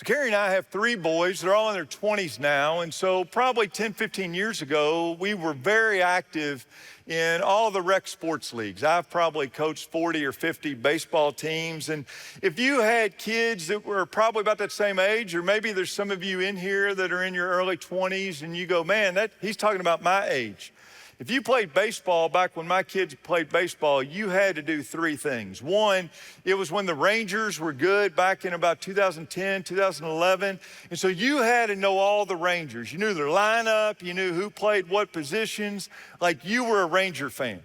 So Carrie and I have three boys. They're all in their 20s now. And so probably 10, 15 years ago, we were very active in all the rec sports leagues. I've probably coached 40 or 50 baseball teams. And if you had kids that were probably about that same age, or maybe there's some of you in here that are in your early 20s and you go, man, he's talking about my age. If you played baseball back when my kids played baseball, you had to do three things. One, it was when the Rangers were good back in about 2010, 2011. And so you had to know all the Rangers. You knew their lineup, you knew who played what positions, like you were a Ranger fan.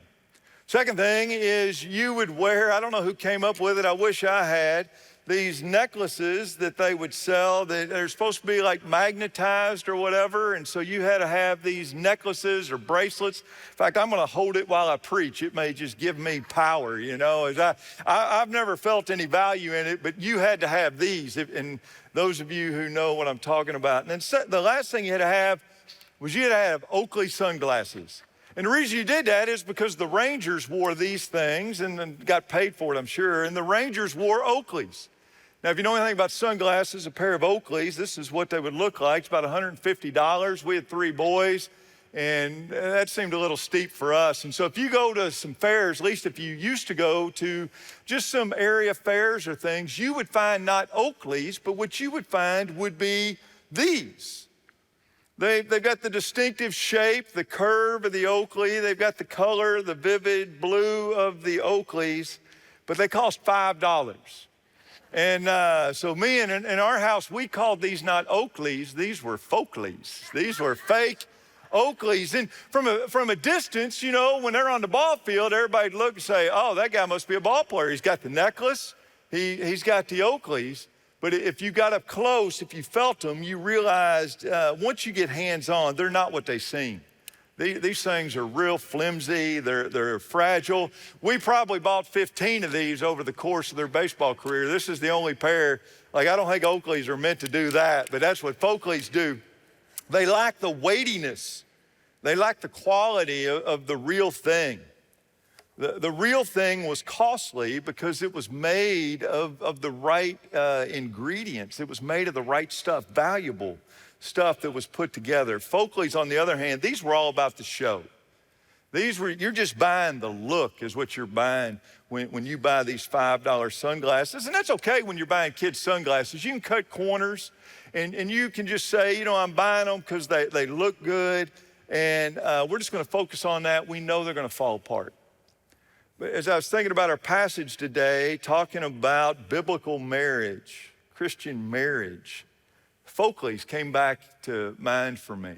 Second thing is you would wear, I don't know who came up with it, I wish I had, these necklaces that they would sell that are supposed to be like magnetized or whatever. And so you had to have these necklaces or bracelets. In fact, I'm going to hold it while I preach. It may just give me power, you know. I've never felt any value in it, but you had to have these. And those of you who know what I'm talking about. And then the last thing you had to have was you had to have Oakley sunglasses. And the reason you did that is because the Rangers wore these things and then got paid for it, I'm sure. And the Rangers wore Oakleys. Now, if you know anything about sunglasses, a pair of Oakleys, this is what they would look like. It's about $150. We had three boys, and that seemed a little steep for us. And so if you go to some fairs, at least if you used to go to just some area fairs or things, you would find not Oakleys, but what you would find would be these. They've got the distinctive shape, the curve of the Oakley. They've got the color, the vivid blue of the Oakleys, but they cost $5. And so me and in our house, we called these not Oakleys, these were Folkleys. These were fake Oakleys. And from a distance, you know, when they're on the ball field, everybody'd look and say, oh, that guy must be a ball player. He's got the necklace, he's got the Oakleys. But if you got up close, if you felt them, you realized once you get hands-on, they're not what they seem. These things are real flimsy, they're fragile. We probably bought 15 of these over the course of their baseball career. This is the only pair, like I don't think Oakleys are meant to do that, but that's what Folkleys do. They lack the weightiness. They lack the quality of the real thing. The real thing was costly because it was made of the right ingredients. It was made of the right stuff, valuable stuff that was put together. Folkleys, on the other hand, these were all about the show. You're just buying the look is what you're buying when you buy these $5 sunglasses. And that's okay when you're buying kids sunglasses. You can cut corners and you can just say, you know, I'm buying them because they look good. And we're just going to focus on that. We know they're going to fall apart. But as I was thinking about our passage today, talking about biblical marriage, Christian marriage, Folkleys came back to mind for me.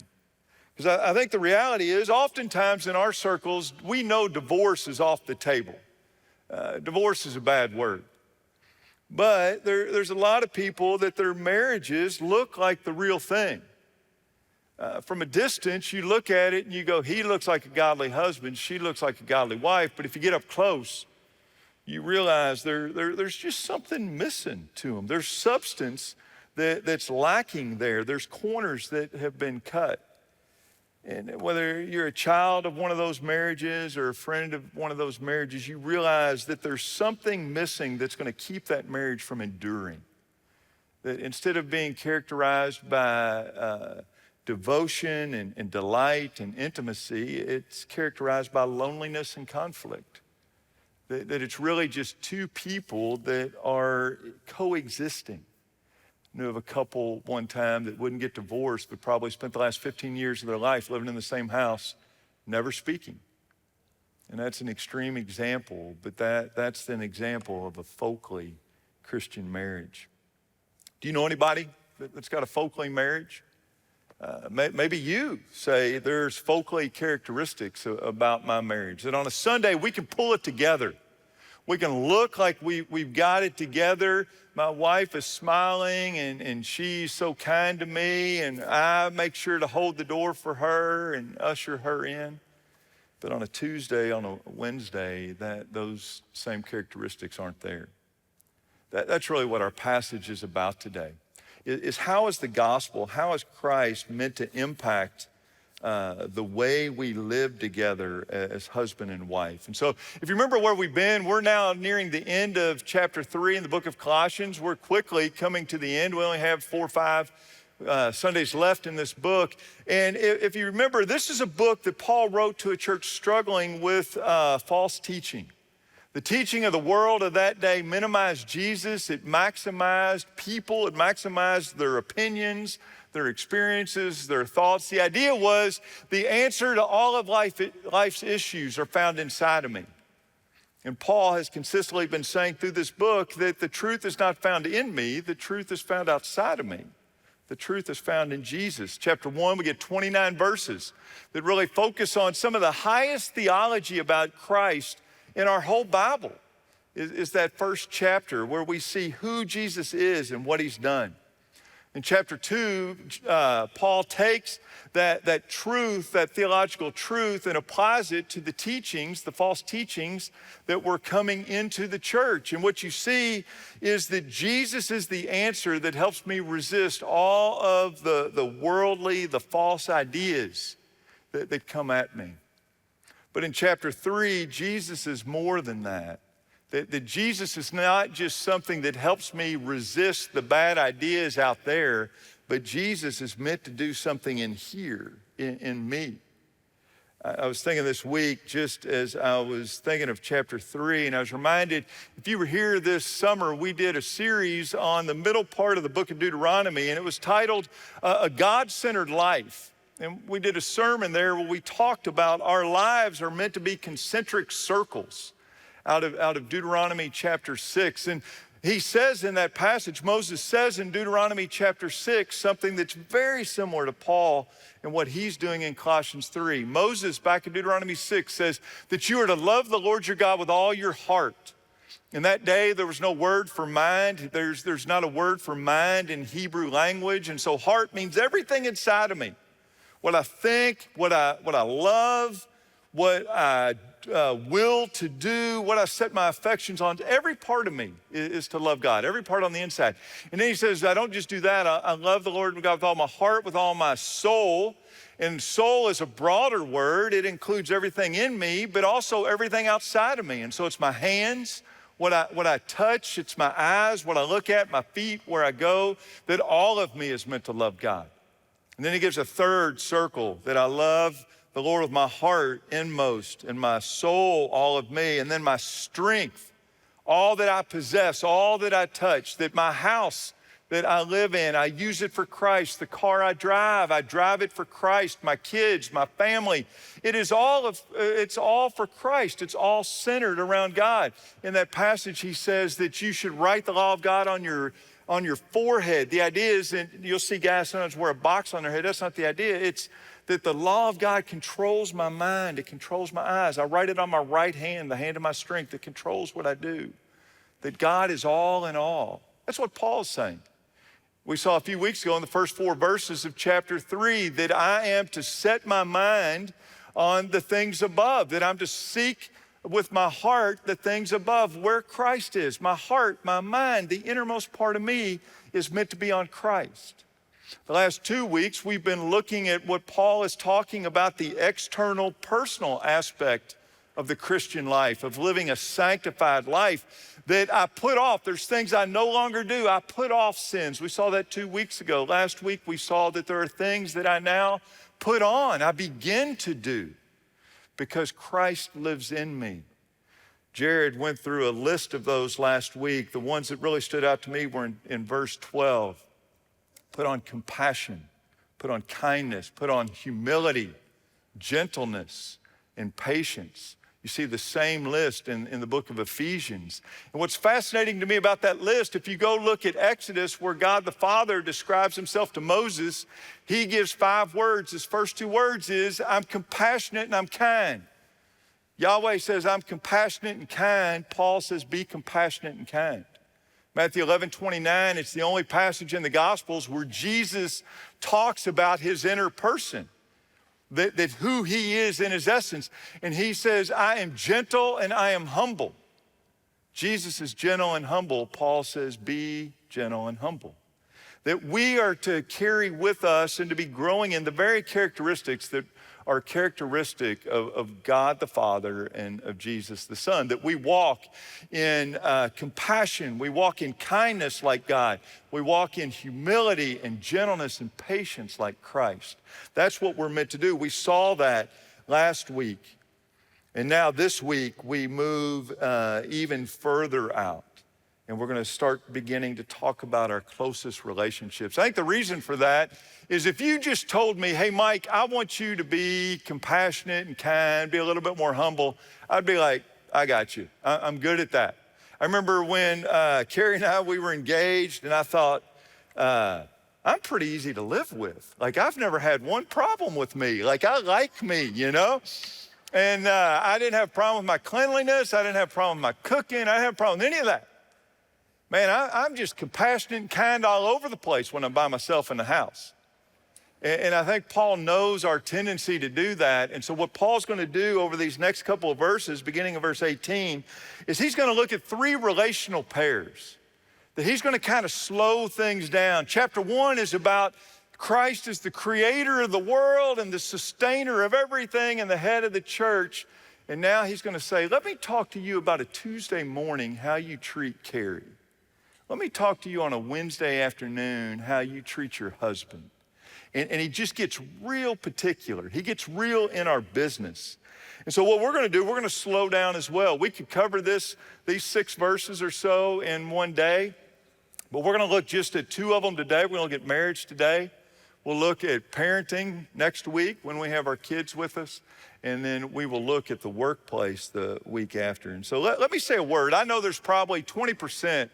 Because I think the reality is oftentimes in our circles, we know divorce is off the table. Divorce is a bad word. But there's a lot of people that their marriages look like the real thing. From a distance, you look at it and you go, he looks like a godly husband, she looks like a godly wife. But if you get up close, you realize there's just something missing to them. There's substance that's lacking there. There's corners that have been cut. And whether you're a child of one of those marriages or a friend of one of those marriages, you realize that there's something missing that's going to keep that marriage from enduring. That instead of being characterized by devotion and delight and intimacy, it's characterized by loneliness and conflict. That it's really just two people that are coexisting. I knew of a couple one time that wouldn't get divorced, but probably spent the last 15 years of their life living in the same house, never speaking. And that's an extreme example, but that's an example of a Folkley Christian marriage. Do you know anybody that's got a Folkley marriage? Maybe you say there's Folkley characteristics about my marriage, that on a Sunday we can pull it together. We can look like we've got it together. My wife is smiling and she's so kind to me, and I make sure to hold the door for her and usher her in. But on a Tuesday, on a Wednesday, those same characteristics aren't there. That's really what our passage is about today, is how is the gospel, how is Christ meant to impact the way we live together as husband and wife. And so if you remember where we've been, we're now nearing the end of chapter 3 in the book of Colossians. We're quickly coming to the end. We only have 4 or 5 Sundays left in this book. And if you remember, this is a book that Paul wrote to a church struggling with false teaching. The teaching of the world of that day minimized Jesus. It maximized people. It maximized their opinions, their experiences, their thoughts. The idea was the answer to all of life's issues are found inside of me. And Paul has consistently been saying through this book that the truth is not found in me, the truth is found outside of me. The truth is found in Jesus. Chapter 1, we get 29 verses that really focus on some of the highest theology about Christ in our whole Bible. Is that first chapter where we see who Jesus is and what he's done. In chapter 2, Paul takes that truth, that theological truth, and applies it to the teachings, the false teachings that were coming into the church. And what you see is that Jesus is the answer that helps me resist all of the worldly, the false ideas that come at me. But in chapter 3, Jesus is more than that. That Jesus is not just something that helps me resist the bad ideas out there, but Jesus is meant to do something in here, in me. I was thinking this week, just as I was thinking of chapter 3, and I was reminded, if you were here this summer, we did a series on the middle part of the book of Deuteronomy, and it was titled A God-Centered Life. And we did a sermon there where we talked about our lives are meant to be concentric circles out of Deuteronomy chapter 6. And he says in that passage, Moses says in Deuteronomy chapter 6, something that's very similar to Paul and what he's doing in Colossians 3. Moses, back in Deuteronomy 6, says that you are to love the Lord your God with all your heart. In that day, there was no word for mind. There's not a word for mind in Hebrew language. And so heart means everything inside of me. What I think, what I love, what I will to do, what I set my affections on, every part of me is to love God, every part on the inside. And then he says, I don't just do that, I love the Lord God with all my heart, with all my soul. And soul is a broader word. It includes everything in me, but also everything outside of me. And so it's my hands, what I touch, it's my eyes, what I look at, my feet, where I go, that all of me is meant to love God. And then he gives a third circle, that I love the Lord with my heart inmost, and my soul, all of me, and then my strength, all that I possess, all that I touch, that my house that I live in, I use it for Christ. The car I drive it for Christ. My kids, my family, it's all for Christ. It's all centered around God. In that passage, he says that you should write the law of God on your forehead. The idea is, and you'll see guys sometimes wear a box on their head. That's not the idea. It's that the law of God controls my mind. It controls my eyes. I write it on my right hand, the hand of my strength. It controls what I do. That God is all in all. That's what Paul's saying. We saw a few weeks ago in the first 4 verses of chapter 3 that I am to set my mind on the things above, that I'm to seek with my heart the things above, where Christ is. My heart, my mind, the innermost part of me is meant to be on Christ. The last 2 weeks, we've been looking at what Paul is talking about, the external, personal aspect of the Christian life, of living a sanctified life that I put off. There's things I no longer do. I put off sins. We saw that 2 weeks ago. Last week, we saw that there are things that I now put on, I begin to do, because Christ lives in me. Jared went through a list of those last week. The ones that really stood out to me were in verse 12. Put on compassion, put on kindness, put on humility, gentleness, and patience. You see the same list in the book of Ephesians. And what's fascinating to me about that list, if you go look at Exodus, where God the Father describes himself to Moses, he gives 5 words. His first 2 words is, I'm compassionate and I'm kind. Yahweh says, I'm compassionate and kind. Paul says, be compassionate and kind. Matthew 11:29, it's the only passage in the Gospels where Jesus talks about his inner person, that who he is in his essence. And he says, I am gentle and I am humble. Jesus is gentle and humble. Paul says, be gentle and humble. that we are to carry with us and to be growing in the very characteristics that are characteristic of God the Father and of Jesus the Son, that we walk in compassion, we walk in kindness like God, we walk in humility and gentleness and patience like Christ. That's what we're meant to do. We saw that last week. And now this week we move even further out. And we're going to start beginning to talk about our closest relationships. I think the reason for that is if you just told me, hey, Mike, I want you to be compassionate and kind, be a little bit more humble, I'd be like, I got you. I'm good at that. I remember when Carrie and I, we were engaged, and I thought, I'm pretty easy to live with. Like, I've never had one problem with me. Like, I like me, you know? And I didn't have a problem with my cleanliness. I didn't have a problem with my cooking. I didn't have a problem with any of that. Man, I'm just compassionate and kind all over the place when I'm by myself in the house. And I think Paul knows our tendency to do that. And so what Paul's going to do over these next couple of verses, beginning of verse 18, is he's going to look at three relational pairs that he's going to kind of slow things down. Chapter 1 is about Christ as the creator of the world and the sustainer of everything and the head of the church. And now he's going to say, let me talk to you about a Tuesday morning, how you treat Carrie. Let me talk to you on a Wednesday afternoon, how you treat your husband. And he just gets real particular. He gets real in our business. And so what we're going to do, we're going to slow down as well. We could cover these 6 verses or so in one day, but we're going to look just at 2 of them today. We're going to look at marriage today. We'll look at parenting next week when we have our kids with us. And then we will look at the workplace the week after. And so let me say a word. I know there's probably 20%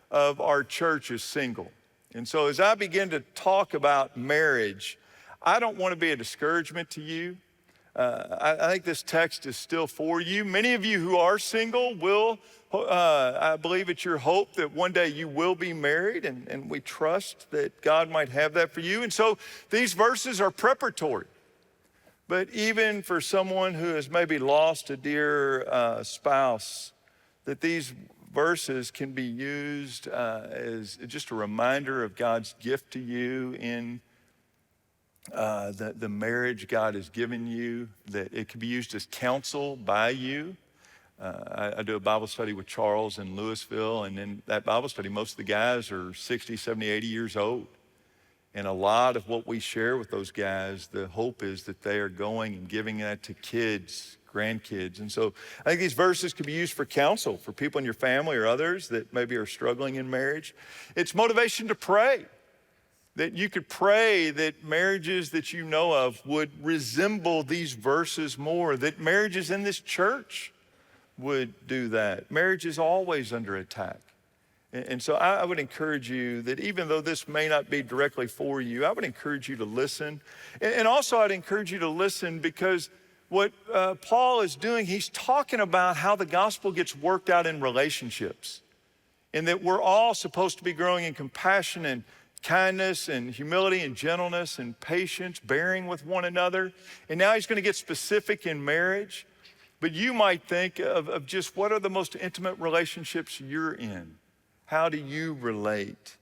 of our church is single. And so as I begin to talk about marriage, I don't want to be a discouragement to you. I think this text is still for you. Many of you who are single will, I believe it's your hope that one day you will be married, and we trust that God might have that for you. And so these verses are preparatory. But even for someone who has maybe lost a dear spouse, that these verses can be used as just a reminder of God's gift to you in the marriage God has given you, that it can be used as counsel by you. I do a Bible study with Charles in Louisville, and in that Bible study, most of the guys are 60, 70, 80 years old. And a lot of what we share with those guys, the hope is that they are going and giving that to kids, grandkids. And so I think these verses can be used for counsel for people in your family or others that maybe are struggling in marriage. It's motivation to pray, that you could pray that marriages that you know of would resemble these verses more, that marriages in this church would do that. Marriage is always under attack. And so I would encourage you that even though this may not be directly for you, I would encourage you to listen. And also I'd encourage you to listen because what Paul is doing, he's talking about how the gospel gets worked out in relationships, and that we're all supposed to be growing in compassion and kindness and humility and gentleness and patience, bearing with one another. And now he's going to get specific in marriage. But you might think of just what are the most intimate relationships you're in? How do you relate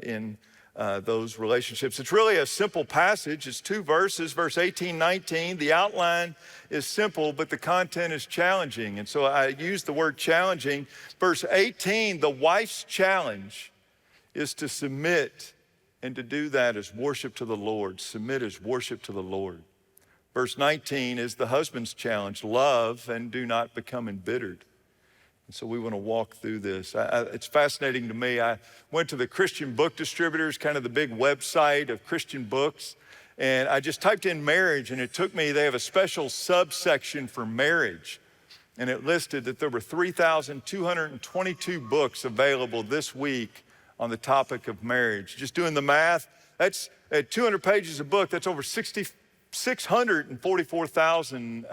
in those relationships? It's really a simple passage. It's 2 verses, verse 18, 19. The outline is simple, but the content is challenging. And so I use the word challenging. Verse 18, the wife's challenge is to submit, and to do that as worship to the Lord. Submit as worship to the Lord. Verse 19 is the husband's challenge. Love and do not become embittered. And so we want to walk through this. It's fascinating to me. I went to the Christian Book Distributors, kind of the big website of Christian books, and I just typed in marriage, and it took me, they have a special subsection for marriage, and it listed that there were 3,222 books available this week on the topic of marriage. Just doing the math, that's at 200 pages a book, that's over 644,000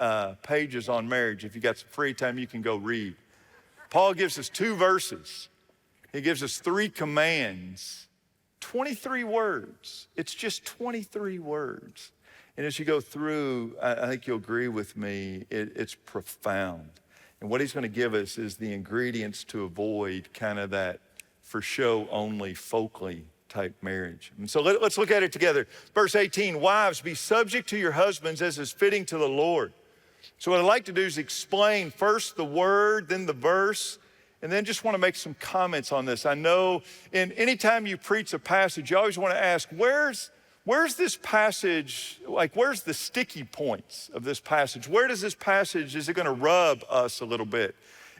pages on marriage. If you got some free time, you can go read. Paul gives us 2 verses. He gives us 3 commands, 23 words. It's just 23 words. And as you go through, I think you'll agree with me, it's profound. And what he's going to give us is the ingredients to avoid kind of that for show only folkly type marriage. And so let's look at it together. Verse 18, wives, be subject to your husbands as is fitting to the Lord. So what I'd like to do is explain first the word, then the verse, and then just want to make some comments on this. I know anytime you preach a passage, you always want to ask, where's this passage, like where's the sticky points of this passage? Where does this passage, is it going to rub us a little bit?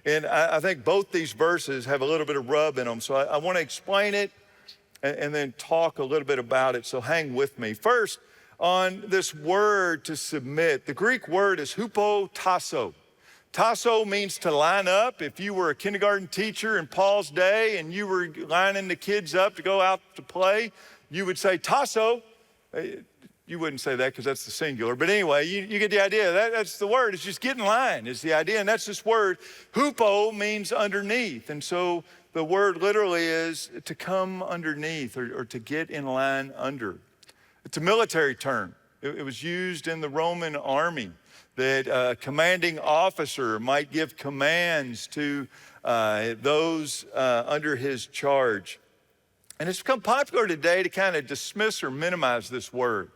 And I think both these verses have a little bit of rub in them. So I want to explain it and then talk a little bit about it. So hang with me. First, on this word to submit, the Greek word is hupotasso. Tasso means to line up. If you were a kindergarten teacher in Paul's day and you were lining the kids up to go out to play, you would say tasso. You wouldn't say that because that's the singular. But anyway, you get the idea. That's the word. It's just get in line is the idea. And that's this word. Hupo means underneath. And so the word literally is to come underneath or to get in line under. It's a military term. It was used in the Roman army that a commanding officer might give commands to those under his charge. And it's become popular today to kind of dismiss or minimize this word.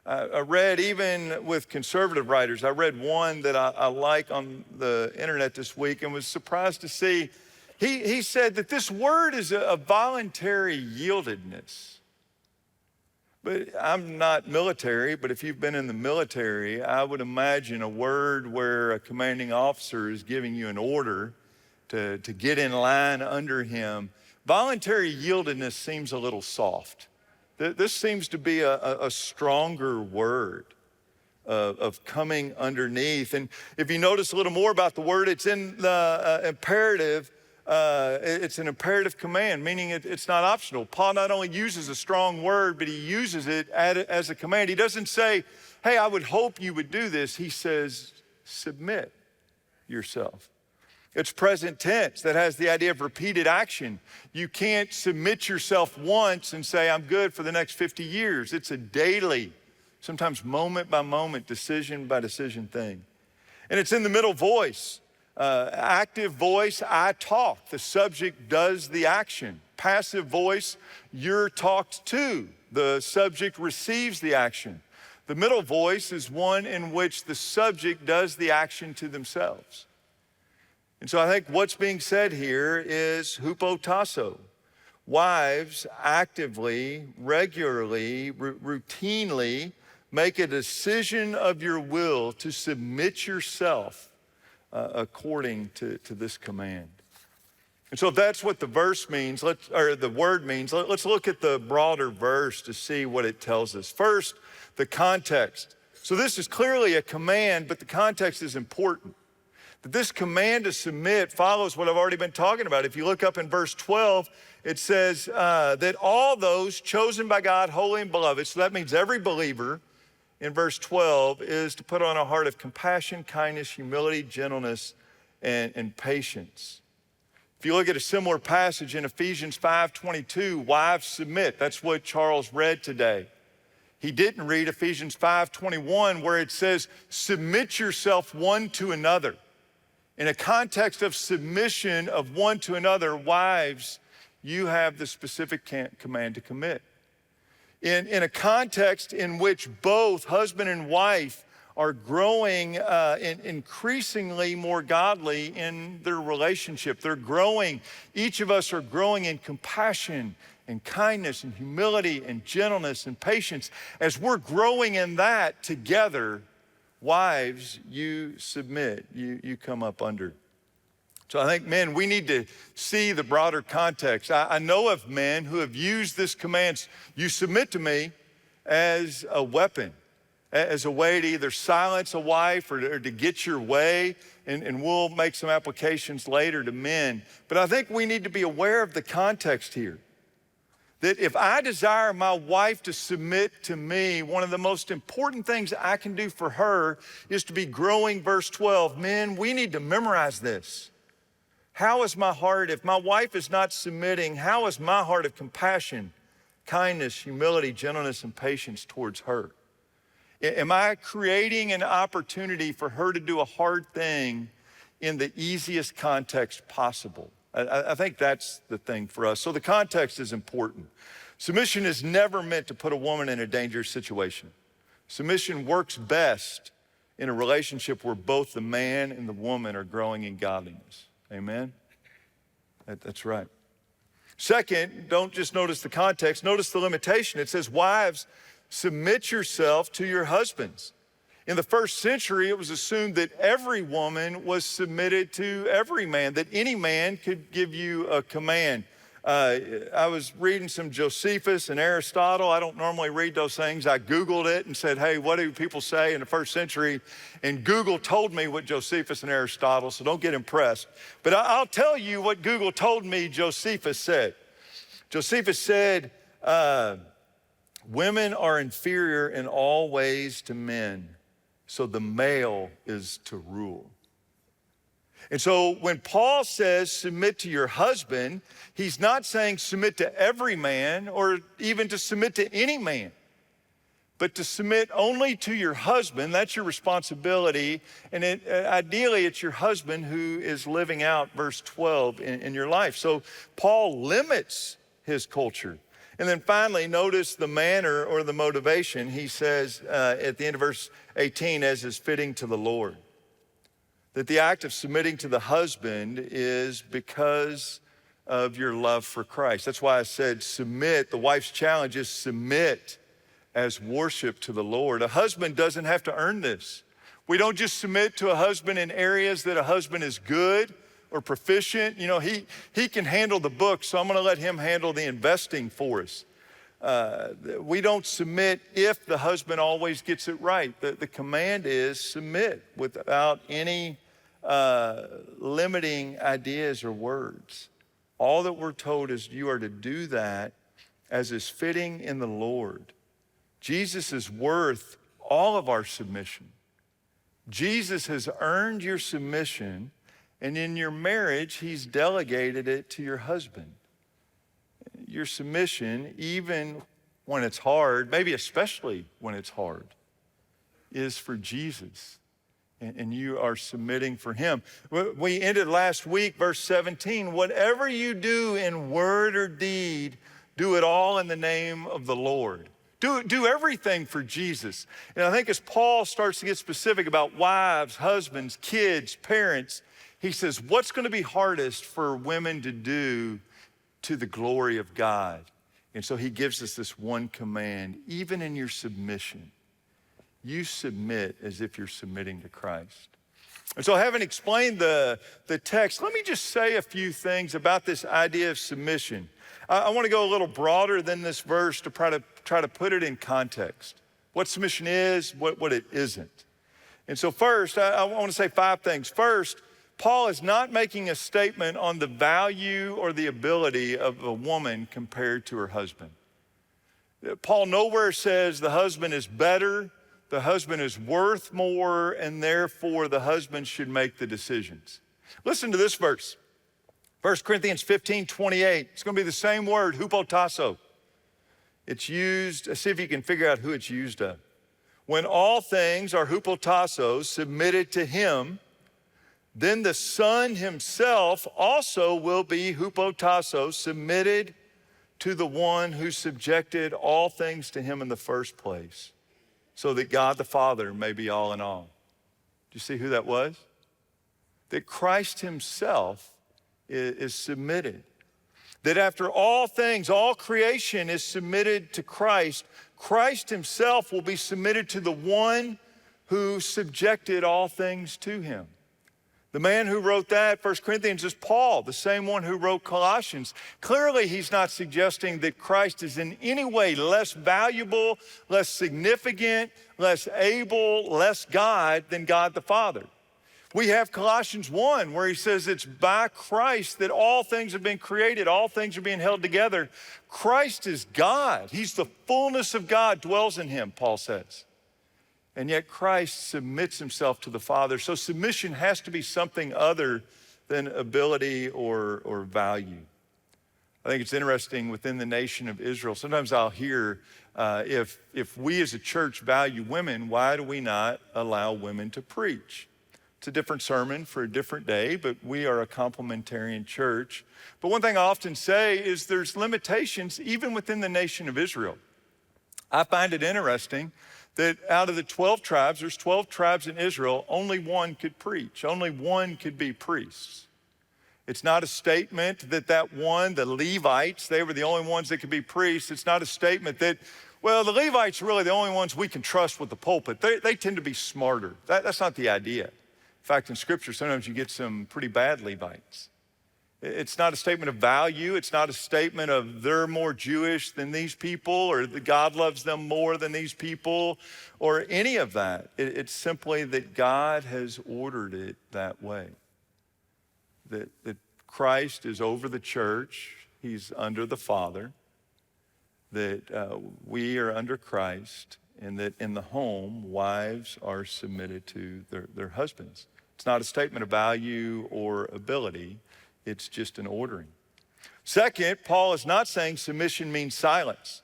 I read, even with conservative writers, I read one that I like on the internet this week and was surprised to see. He said that this word is a voluntary yieldedness. But I'm not military, but if you've been in the military, I would imagine a word where a commanding officer is giving you an order to get in line under him. Voluntary yieldedness seems a little soft. This seems to be a stronger word of coming underneath. And if you notice a little more about the word, it's in the imperative. It's an imperative command, meaning it's not optional. Paul not only uses a strong word, but he uses it as a command. He doesn't say, hey, I would hope you would do this. He says, submit yourself. It's present tense that has the idea of repeated action. You can't submit yourself once and say, I'm good for the next 50 years. It's a daily, sometimes moment by moment, decision by decision thing. And it's in the middle voice. Active voice, I talk. The subject does the action. Passive voice, you're talked to. The subject receives the action. The middle voice is one in which the subject does the action to themselves. And so I think what's being said here is hupotasso. Wives actively, regularly, routinely make a decision of your will to submit yourself according to this command. And so if that's what the verse means, or the word means, let's look at the broader verse to see what it tells us. First, the context. So this is clearly a command, but the context is important. That this command to submit follows what I've already been talking about. If you look up in verse 12, it says that all those chosen by God, holy and beloved, so that means every believer, in verse 12, is to put on a heart of compassion, kindness, humility, gentleness, and patience. If you look at a similar passage in Ephesians 5:22, wives submit. That's what Charles read today. He didn't read Ephesians 5:21, where it says, submit yourself one to another. In a context of submission of one to another, wives, you have the specific command to commit. In a context in which both husband and wife are growing increasingly more godly in their relationship. They're growing, each of us are growing in compassion and kindness and humility and gentleness and patience. As we're growing in that together, wives, you submit, you come up under. So I think, men, we need to see the broader context. I know of men who have used this command, you submit to me, as a weapon, as a way to either silence a wife or to get your way. And we'll make some applications later to men. But I think we need to be aware of the context here. That if I desire my wife to submit to me, one of the most important things I can do for her is to be growing, verse 12. Men, we need to memorize this. How is my heart, if my wife is not submitting, how is my heart of compassion, kindness, humility, gentleness, and patience towards her? Am I creating an opportunity for her to do a hard thing in the easiest context possible? I think that's the thing for us. So the context is important. Submission is never meant to put a woman in a dangerous situation. Submission works best in a relationship where both the man and the woman are growing in godliness. Amen? That's right. Second, don't just notice the context, notice the limitation. It says, wives, submit yourself to your husbands. In the first century, it was assumed that every woman was submitted to every man, that any man could give you a command. I was reading some Josephus and Aristotle. I don't normally read those things. I Googled it and said, hey, what do people say in the first century? And Google told me what Josephus and Aristotle, so don't get impressed. But I'll tell you what Google told me Josephus said. Josephus said, women are inferior in all ways to men, so the male is to rule. And so when Paul says submit to your husband, he's not saying submit to every man or even to submit to any man, but to submit only to your husband. That's your responsibility. And ideally, it's your husband who is living out verse 12 in your life. So Paul limits his culture. And then finally, notice the manner or the motivation. He says at the end of verse 18, as is fitting to the Lord. That the act of submitting to the husband is because of your love for Christ. That's why I said submit. The wife's challenge is submit as worship to the Lord. A husband doesn't have to earn this. We don't just submit to a husband in areas that a husband is good or proficient. You know, he can handle the books, so I'm going to let him handle the investing for us. We don't submit if the husband always gets it right. The command is submit without any limiting ideas or words. All that we're told is you are to do that as is fitting in the Lord. Jesus is worth all of our submission. Jesus has earned your submission, and in your marriage, he's delegated it to your husband. Your submission, even when it's hard, maybe especially when it's hard, is for Jesus. And you are submitting for him. We ended last week, verse 17, whatever you do in word or deed, do it all in the name of the Lord. Do everything for Jesus. And I think as Paul starts to get specific about wives, husbands, kids, parents, he says, what's going to be hardest for women to do to the glory of God? And so he gives us this one command, even in your submission. You submit as if you're submitting to Christ. And so having explained the text, let me just say a few things about this idea of submission. I want to go a little broader than this verse to try to put it in context. What submission is, what it isn't. And so first, I want to say 5 things. First, Paul is not making a statement on the value or the ability of a woman compared to her husband. Paul nowhere says the husband is better, the husband is worth more, and therefore the husband should make the decisions. Listen to this verse. 1 Corinthians 15:28. It's going to be the same word, hupotasso. It's used, see if you can figure out who it's used of. When all things are hupotasso, submitted to him, then the Son himself also will be hupotasso, submitted to the one who subjected all things to him in the first place, so that God the Father may be all in all. Do you see who that was? That Christ himself is submitted. That after all things, all creation is submitted to Christ, Christ himself will be submitted to the one who subjected all things to him. The man who wrote that, 1 Corinthians, is Paul, the same one who wrote Colossians. Clearly, he's not suggesting that Christ is in any way less valuable, less significant, less able, less God than God the Father. We have Colossians 1 where he says it's by Christ that all things have been created, all things are being held together. Christ is God. He's the fullness of God dwells in him, Paul says. And yet Christ submits himself to the Father. So submission has to be something other than ability or value. I think it's interesting within the nation of Israel. Sometimes I'll hear, if we as a church value women, why do we not allow women to preach? It's a different sermon for a different day, but we are a complementarian church. But one thing I often say is there's limitations even within the nation of Israel. I find it interesting that out of the 12 tribes, there's 12 tribes in Israel, only one could preach, only one could be priests. It's not a statement that one, the Levites, they were the only ones that could be priests. It's not a statement that, well, the Levites are really the only ones we can trust with the pulpit. They tend to be smarter. That's not the idea. In fact, in Scripture, sometimes you get some pretty bad Levites. It's not a statement of value. It's not a statement of they're more Jewish than these people or that God loves them more than these people or any of that. It's simply that God has ordered it that way. That Christ is over the church. He's under the Father. That we are under Christ, and that in the home, wives are submitted to their husbands. It's not a statement of value or ability. It's just an ordering. Second, Paul is not saying submission means silence.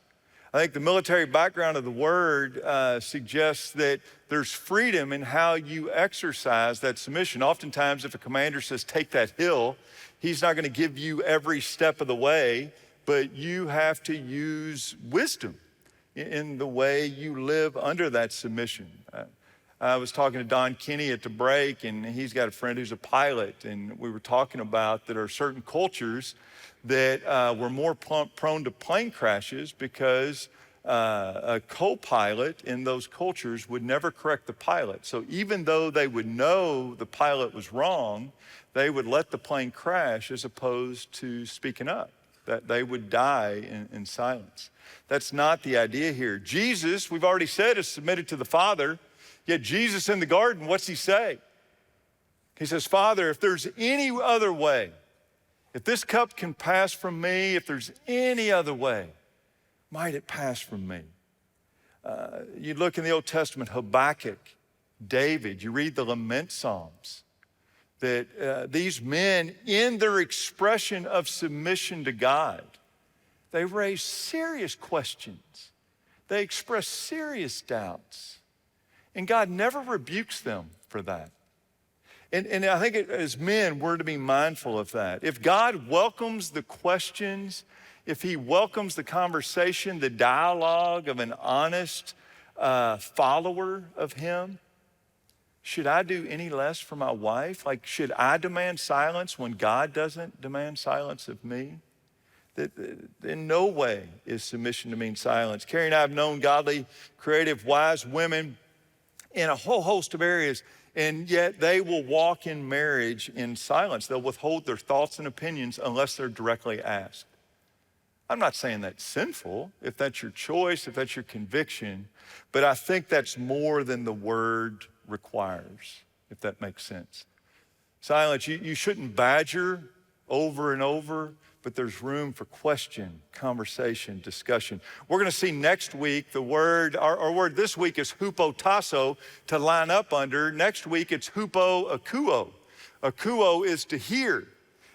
I think the military background of the word suggests that there's freedom in how you exercise that submission. Oftentimes, if a commander says, take that hill, he's not going to give you every step of the way, but you have to use wisdom in the way you live under that submission. I was talking to Don Kenny at the break, and he's got a friend who's a pilot, and we were talking about that there are certain cultures that were more prone to plane crashes because a co-pilot in those cultures would never correct the pilot. So even though they would know the pilot was wrong, they would let the plane crash as opposed to speaking up, that they would die in silence. That's not the idea here. Jesus, we've already said, is submitted to the Father. Yet Jesus in the garden, what's he say? He says, Father, if there's any other way, if this cup can pass from me, if there's any other way, might it pass from me? You look in the Old Testament, Habakkuk, David, you read the lament psalms, that these men, in their expression of submission to God, they raise serious questions. They express serious doubts. And God never rebukes them for that. And I think as men, we're to be mindful of that. If God welcomes the questions, if he welcomes the conversation, the dialogue of an honest follower of him, should I do any less for my wife? Like, should I demand silence when God doesn't demand silence of me? That in no way is submission to mean silence. Carrie and I have known godly, creative, wise women in a whole host of areas, and yet they will walk in marriage in silence. They'll withhold their thoughts and opinions unless they're directly asked. I'm not saying that's sinful, if that's your choice, if that's your conviction, but I think that's more than the word requires, if that makes sense. Silence, you shouldn't badger over and over, but there's room for question, conversation, discussion. We're gonna see next week the word, our word this week is hupotasso, to line up under. Next week it's hupoakuo. Akuo is to hear,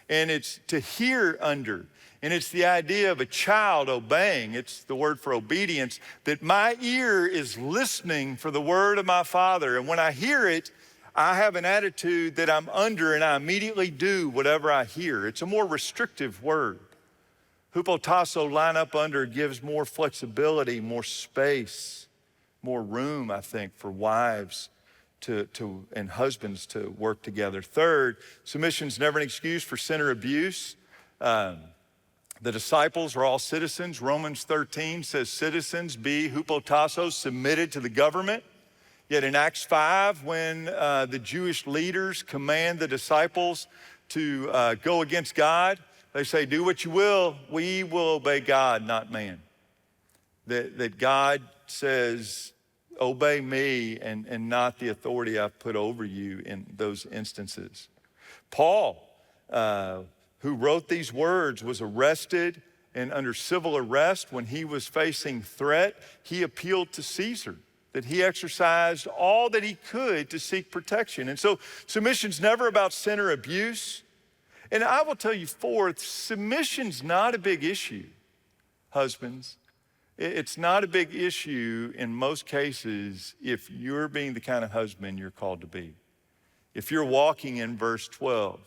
and it's to hear under. And it's the idea of a child obeying. It's the word for obedience, that my ear is listening for the word of my Father. And when I hear it, I have an attitude that I'm under, and I immediately do whatever I hear. It's a more restrictive word. Hupotasso, line up under, gives more flexibility, more space, more room, I think, for wives and husbands to work together. Third, submission's never an excuse for sin or abuse. The disciples are all citizens. Romans 13 says citizens be hupotasso, submitted to the government. Yet in Acts 5, when the Jewish leaders command the disciples to go against God, they say, do what you will, we will obey God, not man. That God says, obey me and not the authority I've put over you in those instances. Paul, who wrote these words, was arrested and under civil arrest. When he was facing threat, he appealed to Caesar, that he exercised all that he could to seek protection. And so submission's never about sin or abuse. And I will tell you, fourth, submission's not a big issue, husbands. It's not a big issue in most cases if you're being the kind of husband you're called to be. If you're walking in verse 12,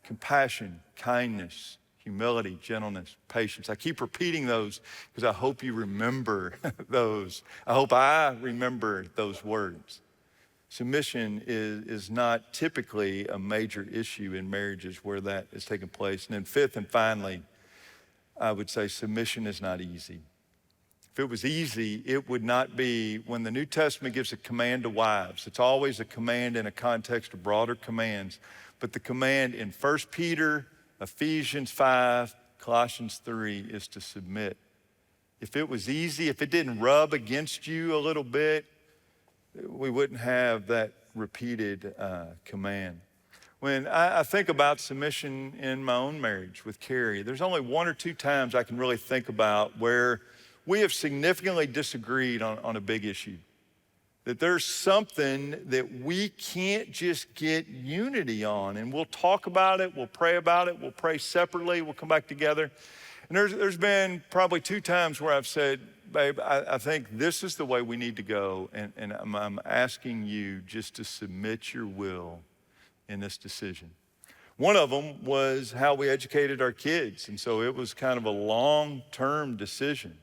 compassion, kindness, humility, gentleness, patience. I keep repeating those because I hope you remember those. I hope I remember those words. Submission is not typically a major issue in marriages where that is taking place. And then fifth and finally, I would say submission is not easy. If it was easy, it would not be, when the New Testament gives a command to wives, it's always a command in a context of broader commands. But the command in 1 Peter, Ephesians 5, Colossians 3 is to submit. If it was easy, if it didn't rub against you a little bit, we wouldn't have that repeated command. When I think about submission in my own marriage with Carrie, there's only one or two times I can really think about where we have significantly disagreed on a big issue. That there's something that we can't just get unity on. And we'll talk about it, we'll pray about it, we'll pray separately, we'll come back together. And there's been probably two times where I've said, babe, I think this is the way we need to go. And I'm asking you just to submit your will in this decision. One of them was how we educated our kids. And so it was kind of a long-term decision.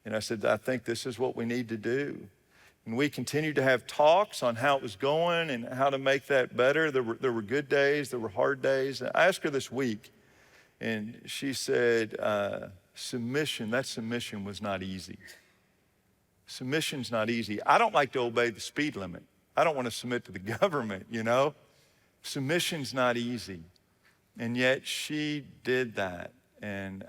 And I said, I think this is what we need to do. And we continued to have talks on how it was going and how to make that better. There were good days, there were hard days. And I asked her this week, and she said, that submission was not easy. Submission's not easy. I don't like to obey the speed limit. I don't want to submit to the government, you know? Submission's not easy. And yet she did that. And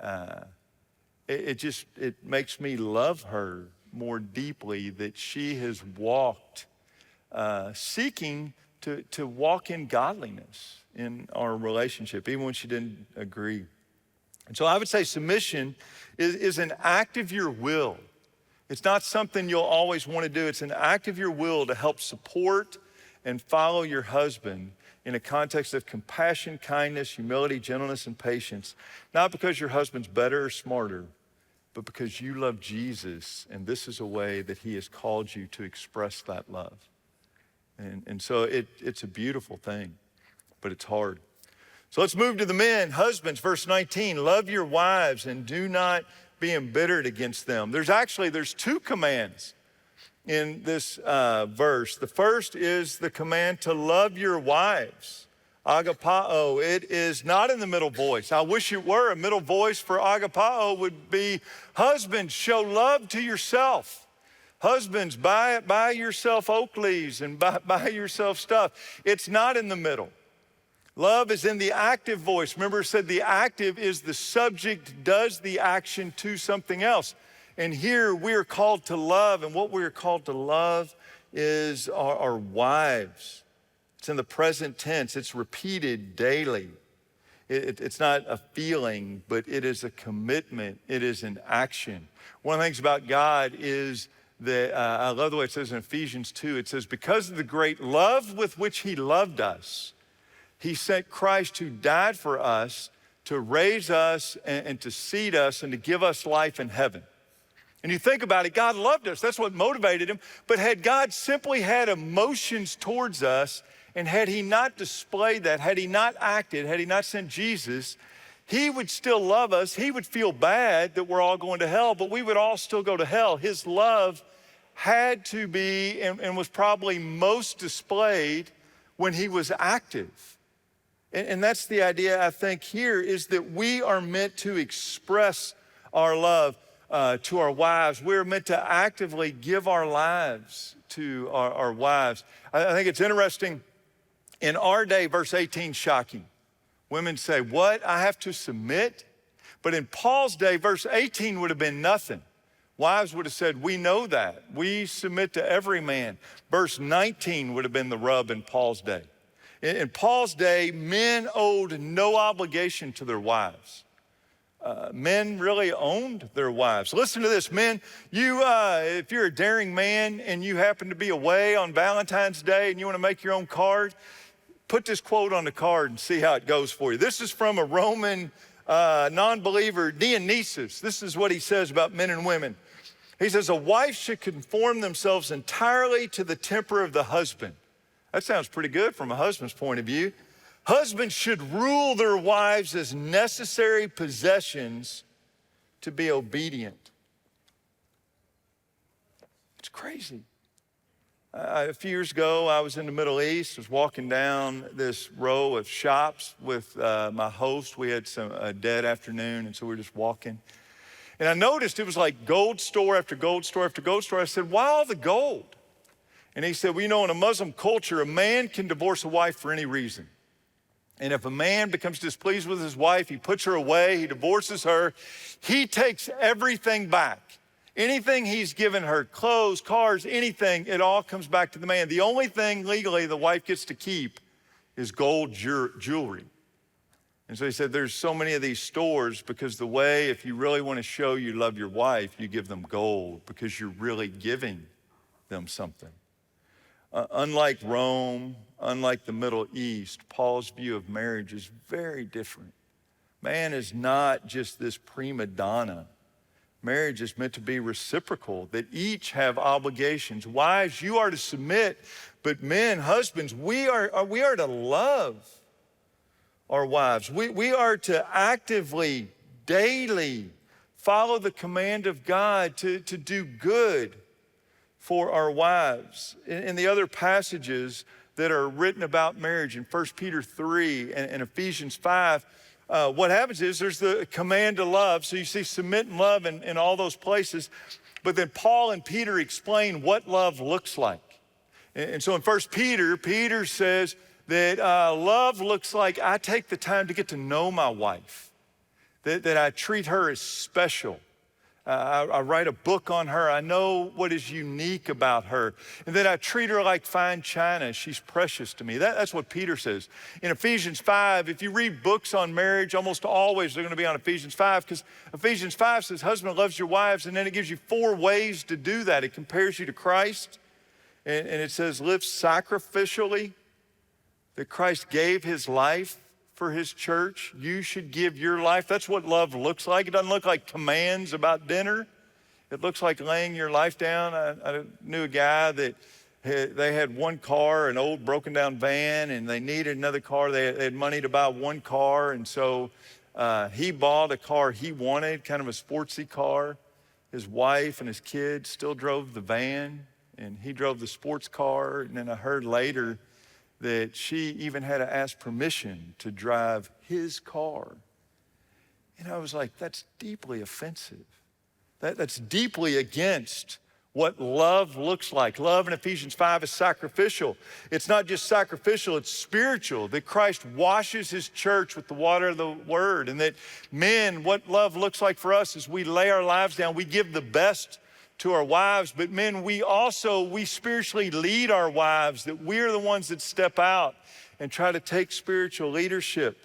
it makes me love her more deeply that she has walked, seeking to walk in godliness in our relationship, even when she didn't agree. And so I would say submission is an act of your will. It's not something you'll always want to do. It's an act of your will to help support and follow your husband in a context of compassion, kindness, humility, gentleness, and patience, not because your husband's better or smarter, but because you love Jesus, and this is a way that he has called you to express that love. And so it's a beautiful thing, but it's hard. So let's move to the men. Husbands, verse 19, love your wives and do not be embittered against them. There's two commands in this verse. The first is the command to love your wives. Agapao, it is not in the middle voice. I wish it were. A middle voice for agapao would be, husbands, show love to yourself. Husbands, buy yourself Oakleys and buy yourself stuff. It's not in the middle. Love is in the active voice. Remember, it said the active is the subject does the action to something else. And here we are called to love, and what we are called to love is our wives. It's in the present tense. It's repeated daily. It's not a feeling, but it is a commitment. It is an action. One of the things about God is that, I love the way it says in Ephesians 2, it says, because of the great love with which he loved us, he sent Christ who died for us to raise us and to seat us and to give us life in heaven. And you think about it, God loved us. That's what motivated him. But had God simply had emotions towards us, and had he not displayed that, had he not acted, had he not sent Jesus, he would still love us. He would feel bad that we're all going to hell, but we would all still go to hell. His love had to be and was probably most displayed when he was active. And that's the idea, I think, here is that we are meant to express our love to our wives. We're meant to actively give our lives to our wives. I think it's interesting. In our day, verse 18, shocking. Women say, what? I have to submit? But in Paul's day, verse 18 would have been nothing. Wives would have said, we know that. We submit to every man. Verse 19 would have been the rub in Paul's day. In Paul's day, men owed no obligation to their wives. Men really owned their wives. Listen to this, men. If you're a daring man and you happen to be away on Valentine's Day and you want to make your own card, put this quote on the card and see how it goes for you. This is from a Roman non-believer, Dionysius. This is what he says about men and women. He says, a wife should conform themselves entirely to the temper of the husband. That sounds pretty good from a husband's point of view. Husbands should rule their wives as necessary possessions to be obedient. It's crazy. A few years ago, I was in the Middle East, was walking down this row of shops with my host. We had a dead afternoon, and so we were just walking. And I noticed it was like gold store after gold store after gold store. I said, why all the gold? And he said, well, you know, in a Muslim culture, a man can divorce a wife for any reason. And if a man becomes displeased with his wife, he puts her away, he divorces her, he takes everything back. Anything he's given her, clothes, cars, anything, it all comes back to the man. The only thing legally the wife gets to keep is gold jewelry. And so he said, there's so many of these stores because the way, if you really want to show you love your wife, you give them gold because you're really giving them something. Unlike Rome, unlike the Middle East, Paul's view of marriage is very different. Man is not just this prima donna. Marriage is meant to be reciprocal, that each have obligations. Wives, you are to submit, but men, husbands, we are to love our wives. We are to actively, daily follow the command of God to do good for our wives. In the other passages that are written about marriage in 1 Peter 3 and Ephesians 5, what happens is there's the command to love. So you see submit and love in all those places. But then Paul and Peter explain what love looks like. And so in 1 Peter, Peter says that love looks like I take the time to get to know my wife, that I treat her as special. I write a book on her. I know what is unique about her. And then I treat her like fine china. She's precious to me. That's what Peter says. In Ephesians 5, if you read books on marriage, almost always they're going to be on Ephesians 5 because Ephesians 5 says, husband loves your wives, and then it gives you 4 ways to do that. It compares you to Christ, and it says live sacrificially, that Christ gave his life for his church. You should give your life. That's what love looks like. It doesn't look like commands about dinner. It looks like laying your life down. I knew a guy that they had one car, an old broken down van, and they needed another car. They had money to buy one car, and so he bought a car he wanted, kind of a sportsy car. His wife and his kids still drove the van, and he drove the sports car. And then I heard later that she even had to ask permission to drive his car. And I was like, that's deeply offensive. That's deeply against what love looks like. Love in Ephesians 5 is sacrificial. It's not just sacrificial, it's spiritual, that Christ washes his church with the water of the word. And that men, what love looks like for us is we lay our lives down, we give the best to our wives, but men, we spiritually lead our wives, that we're the ones that step out and try to take spiritual leadership,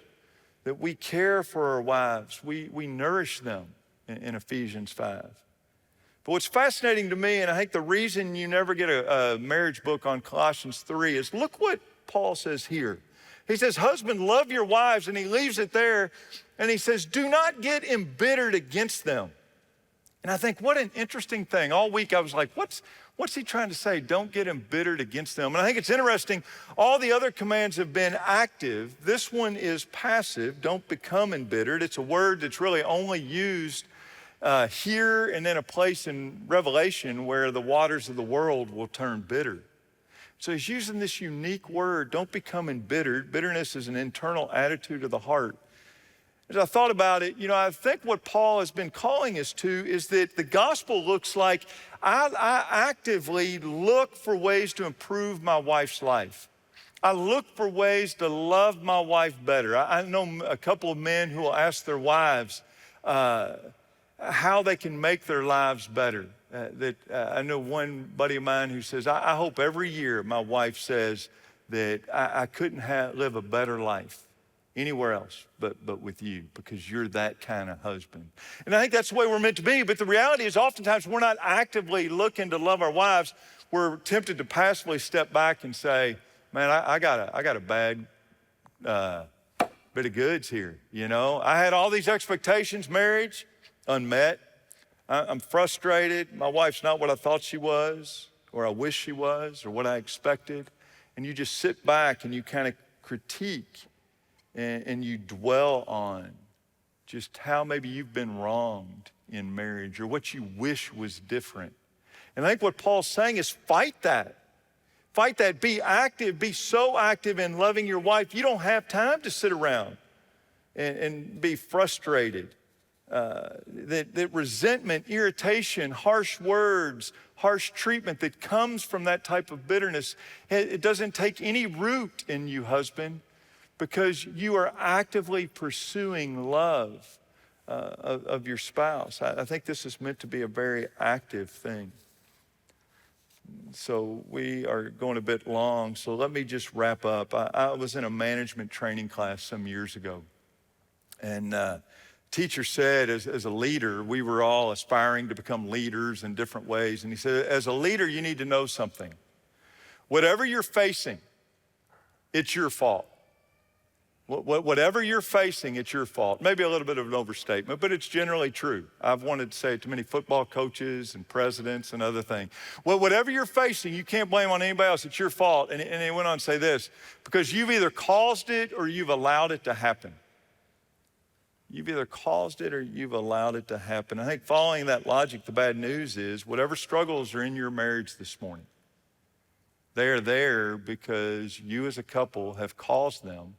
that we care for our wives, we nourish them in Ephesians 5. But what's fascinating to me, and I think the reason you never get a marriage book on Colossians 3 is look what Paul says here. He says, husband, love your wives, and he leaves it there, and he says, do not get embittered against them. And I think, what an interesting thing. All week I was like, what's he trying to say? Don't get embittered against them. And I think it's interesting. All the other commands have been active. This one is passive. Don't become embittered. It's a word that's really only used here and then a place in Revelation where the waters of the world will turn bitter. So he's using this unique word, don't become embittered. Bitterness is an internal attitude of the heart. As I thought about it, I think what Paul has been calling us to is that the gospel looks like I actively look for ways to improve my wife's life. I look for ways to love my wife better. I know a couple of men who will ask their wives how they can make their lives better. I know one buddy of mine who says, I hope every year my wife says that I couldn't live a better life anywhere else but with you, because you're that kind of husband. And I think that's the way we're meant to be. But the reality is oftentimes we're not actively looking to love our wives. We're tempted to passively step back and say, man, I got a bad bit of goods here. I had all these expectations, marriage, unmet. I'm frustrated. My wife's not what I thought she was, or I wish she was, or what I expected. and you just sit back and you kind of critique and you dwell on just how maybe you've been wronged in marriage or what you wish was different. And I think what Paul's saying is fight that. Fight that. Be active. Be so active in loving your wife. You don't have time to sit around and be frustrated. That resentment, irritation, harsh words, harsh treatment that comes from that type of bitterness, it doesn't take any root in you, husband, because you are actively pursuing love of your spouse. I think this is meant to be a very active thing. So we are going a bit long, so let me just wrap up. I was in a management training class some years ago, and teacher said as a leader, we were all aspiring to become leaders in different ways, and he said, as a leader, you need to know something. Whatever you're facing, it's your fault. Whatever you're facing, it's your fault. Maybe a little bit of an overstatement, but it's generally true. I've wanted to say it to many football coaches and presidents and other things. Well, whatever you're facing, you can't blame on anybody else. It's your fault. And he went on to say this, because you've either caused it or you've allowed it to happen. You've either caused it or you've allowed it to happen. I think following that logic, the bad news is whatever struggles are in your marriage this morning, they are there because you as a couple have caused them,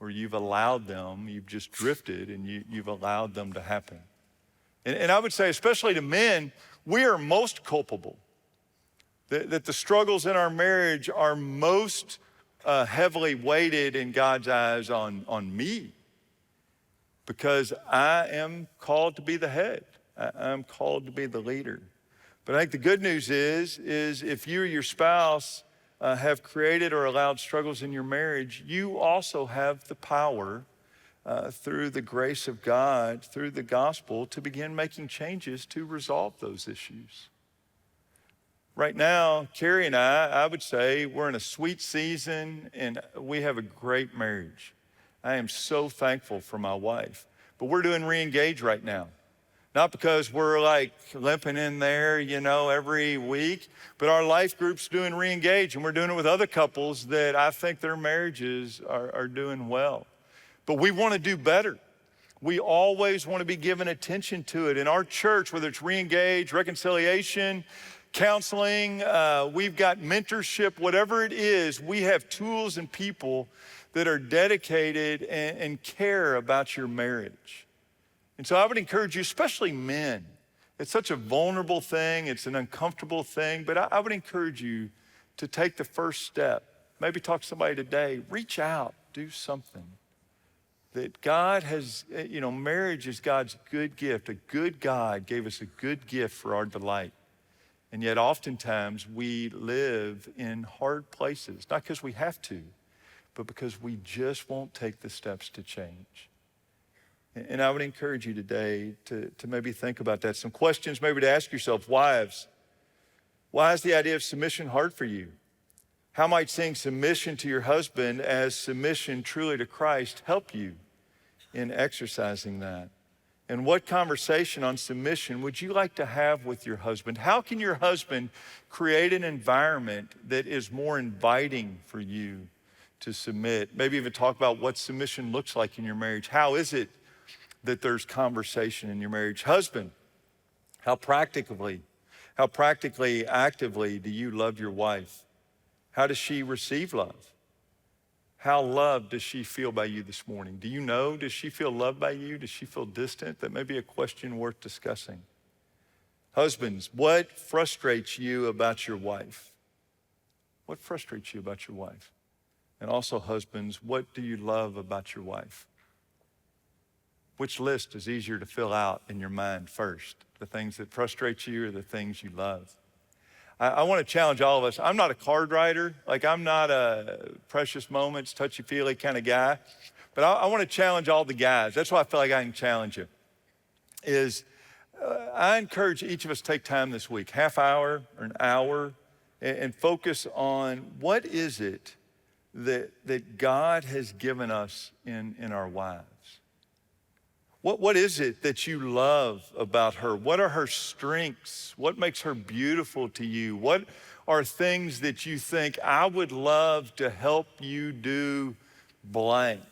or you've allowed them, you've just drifted and you've allowed them to happen. And I would say, especially to men, we are most culpable. That the struggles in our marriage are most heavily weighted in God's eyes on me, because I am called to be the head. I'm called to be the leader. But I think the good news is if you or your spouse have created or allowed struggles in your marriage, you also have the power through the grace of God, through the gospel, to begin making changes to resolve those issues. Right now, Carrie and I would say we're in a sweet season and we have a great marriage. I am so thankful for my wife, but we're doing re-engage right now. Not because we're like limping in there, every week, but our life group's doing re-engage, and we're doing it with other couples that I think their marriages are doing well. But we want to do better. We always want to be given attention to it. In our church, whether it's re-engage, reconciliation, counseling, we've got mentorship, whatever it is, we have tools and people that are dedicated and care about your marriage. And so I would encourage you, especially men. It's such a vulnerable thing. It's an uncomfortable thing. But I would encourage you to take the first step. Maybe talk to somebody today. Reach out. Do something. That God has, marriage is God's good gift. A good God gave us a good gift for our delight. And yet oftentimes we live in hard places. Not because we have to, but because we just won't take the steps to change. And I would encourage you today to maybe think about that. Some questions maybe to ask yourself. Wives, why is the idea of submission hard for you? How might seeing submission to your husband as submission truly to Christ help you in exercising that? And what conversation on submission would you like to have with your husband? How can your husband create an environment that is more inviting for you to submit? Maybe even talk about what submission looks like in your marriage. How is it that there's conversation in your marriage? Husband, how practically, actively do you love your wife? How does she receive love? How loved does she feel by you this morning? Do you know, does she feel loved by you? Does she feel distant? That may be a question worth discussing. Husbands, what frustrates you about your wife? What frustrates you about your wife? And also husbands, what do you love about your wife? Which list is easier to fill out in your mind first? The things that frustrate you or the things you love? I want to challenge all of us. I'm not a card writer. I'm not a precious moments, touchy-feely kind of guy. But I want to challenge all the guys. That's why I feel like I can challenge you. I encourage each of us to take time this week, half hour or an hour, and focus on what is it that God has given us in our wives. What is it that you love about her? What are her strengths? What makes her beautiful to you? What are things that you think, I would love to help you do blank?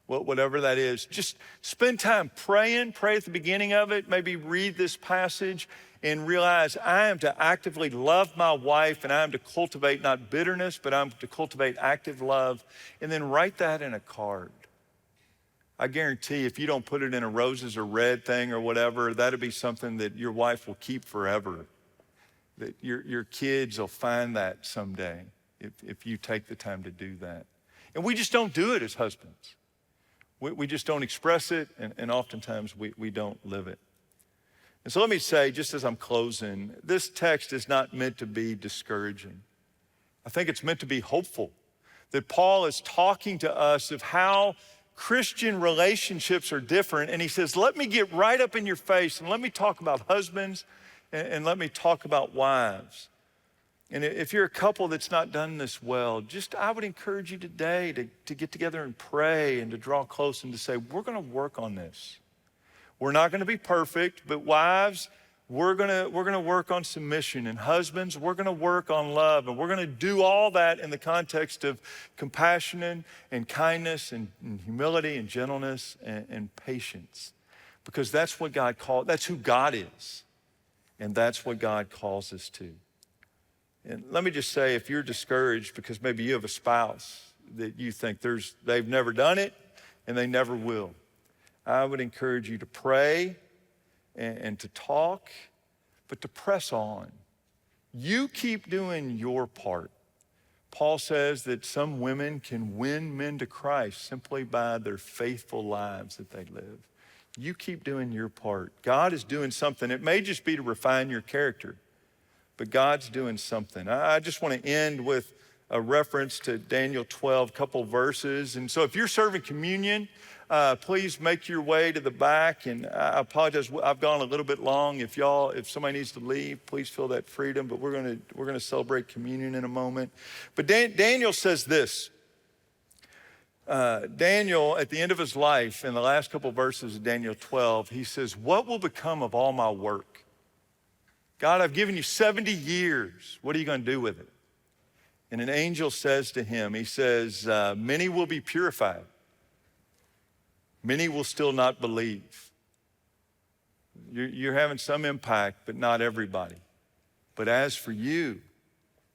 Whatever that is. Just spend time praying. Pray at the beginning of it. Maybe read this passage and realize I am to actively love my wife, and I am to cultivate not bitterness, but I'm to cultivate active love. And then write that in a card. I guarantee if you don't put it in a roses or red thing or whatever, that'll be something that your wife will keep forever. That your kids will find that someday if you take the time to do that. And we just don't do it as husbands. We just don't express it, and oftentimes we don't live it. And so let me say, just as I'm closing, this text is not meant to be discouraging. I think it's meant to be hopeful. That Paul is talking to us of how Christian relationships are different. And he says, let me get right up in your face and let me talk about husbands and let me talk about wives. And if you're a couple that's not done this well, I would encourage you today to get together and pray and to draw close and to say, we're gonna work on this. We're not gonna be perfect, but wives, we're gonna work on submission, and husbands, we're gonna work on love, and we're gonna do all that in the context of compassion and kindness and humility and gentleness and patience, because that's who God is, and that's what God calls us to. And let me just say, if you're discouraged because maybe you have a spouse that you think they've never done it and they never will, I would encourage you to pray and to talk, but to press on. You keep doing your part. Paul says that some women can win men to Christ simply by their faithful lives that they live. You keep doing your part. God is doing something. It may just be to refine your character, but God's doing something. I just want to end with a reference to Daniel 12, couple verses. And so if you're serving communion, please make your way to the back. And I apologize, I've gone a little bit long. If somebody needs to leave, please feel that freedom. But we're gonna celebrate communion in a moment. But Daniel says this. Daniel, at the end of his life, in the last couple verses of Daniel 12, he says, what will become of all my work? God, I've given you 70 years. What are you going to do with it? And an angel says to him, he says, many will be purified. Many will still not believe. You're having some impact, but not everybody. But as for you,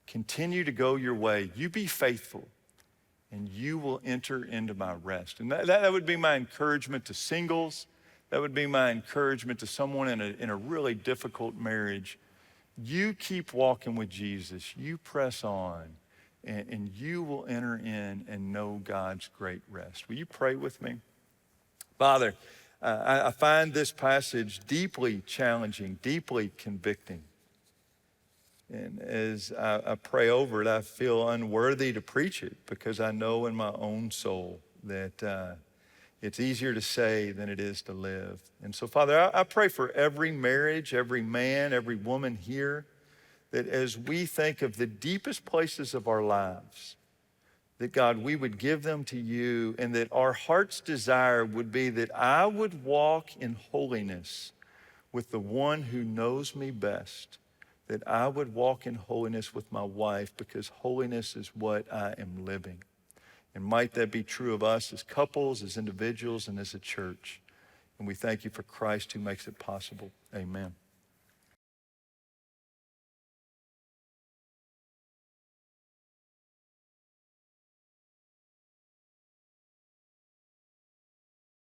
continue to go your way. You be faithful, and you will enter into my rest. And that would be my encouragement to singles. That would be my encouragement to someone in a really difficult marriage. You keep walking with Jesus. You press on, and you will enter in and know God's great rest. Will you pray with me? Father, I find this passage deeply challenging, deeply convicting. And as I pray over it, I feel unworthy to preach it because I know in my own soul that it's easier to say than it is to live. And so, Father, I pray for every marriage, every man, every woman here, that as we think of the deepest places of our lives, that God, we would give them to you, and that our heart's desire would be that I would walk in holiness with the one who knows me best, that I would walk in holiness with my wife, because holiness is what I am living. And might that be true of us as couples, as individuals, and as a church. And we thank you for Christ who makes it possible. Amen.